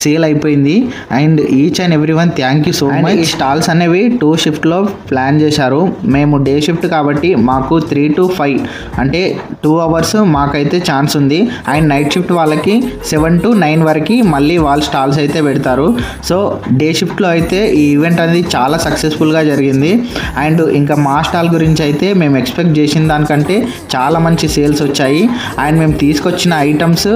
Sale అయిపోయింది. And each and every one thank you so much. ఈ stalls అనేవి 2 షిఫ్ట్లో ప్లాన్ చేశారు. మేము డే షిఫ్ట్ కాబట్టి మాకు 3 to 5 అంటే 2 hours మాకైతే ఛాన్స్ ఉంది. అండ్ నైట్ షిఫ్ట్ వాళ్ళకి 7 to 9 వరకు మళ్ళీ వాళ్ళు స్టాల్స్ అయితే పెడతారు. సో డే షిఫ్ట్లో అయితే ఈ ఈవెంట్ అనేది చాలా సక్సెస్ఫుల్గా జరిగింది. అండ్ ఇంకా మా స్టాల్ గురించి అయితే మేము ఎక్స్పెక్ట్ చేసిన దానికంటే చాలా మంచి సేల్స్ వచ్చాయి. అండ్ మేము తీసుకొచ్చిన items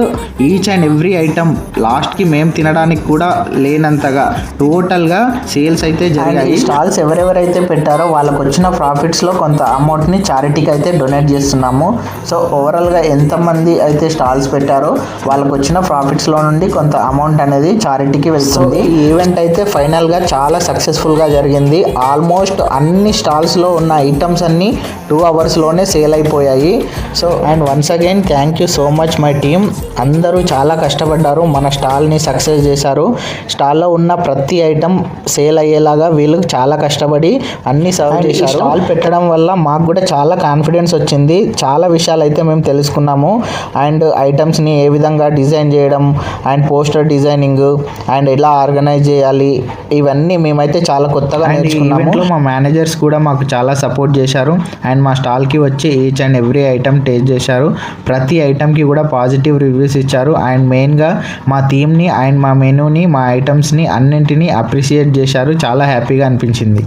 each and every item లాస్ట్కి మేము తినడానికి కూడా లేనంతగా టోటల్గా సేల్స్ అయితే జరిగాయి. ఈ స్టాల్స్ ఎవరెవరైతే పెట్టారో వాళ్ళకు వచ్చిన ప్రాఫిట్స్లో కొంత అమౌంట్ని చారిటీకి అయితే డొనేట్ చేస్తున్నాము. సో ఓవరాల్గా ఎంతమంది అయితే స్టాల్స్ పెట్టారో వాళ్ళకు వచ్చిన ప్రాఫిట్స్లో నుండి కొంత అమౌంట్ అనేది చారిటీకి వెళ్తుంది. ఈ ఈవెంట్ అయితే ఫైనల్గా చాలా సక్సెస్ఫుల్గా జరిగింది. ఆల్మోస్ట్ అన్ని స్టాల్స్లో ఉన్న ఐటమ్స్ అన్నీ 2 hours సేల్ అయిపోయాయి. So and once again thank you so much my team. అందరూ చాలా కష్టపడ్డారు, మన స్టాల్ని సక్సెస్ చేశారు. స్టాల్లో ఉన్న ప్రతి ఐటమ్ సేల్ అయ్యేలాగా వీళ్ళు చాలా కష్టపడి అన్ని సర్వ్ చేశారు. స్టాల్ పెట్టడం వల్ల మాకు కూడా చాలా కాన్ఫిడెన్స్ వచ్చింది. చాలా విషయాలు అయితే మేము తెలుసుకున్నాము. అండ్ ఐటమ్స్ని ఏ విధంగా డిజైన్ చేయడం అండ్ పోస్టర్ డిజైనింగ్ అండ్ ఎలా ఆర్గనైజ్ చేయాలి ఇవన్నీ మేమైతే చాలా కొత్తగా నేర్చుకున్నాము. మా మేనేజర్స్ కూడా మాకు చాలా సపోర్ట్ చేశారు. అండ్ మా స్టాల్కి వచ్చి each and every item taste చేశారు. ప్రతి ఐటమ్కి కూడా పాజిటివ్ రివ్యూస్ ఇచ్చారు. అండ్ మెయిన్గా మా థీమ్ని అండ్ మా మెనూని మా ఐటమ్స్ని అన్నింటినీ అప్రిషియేట్ చేశారు. చాలా హ్యాపీగా అనిపించింది.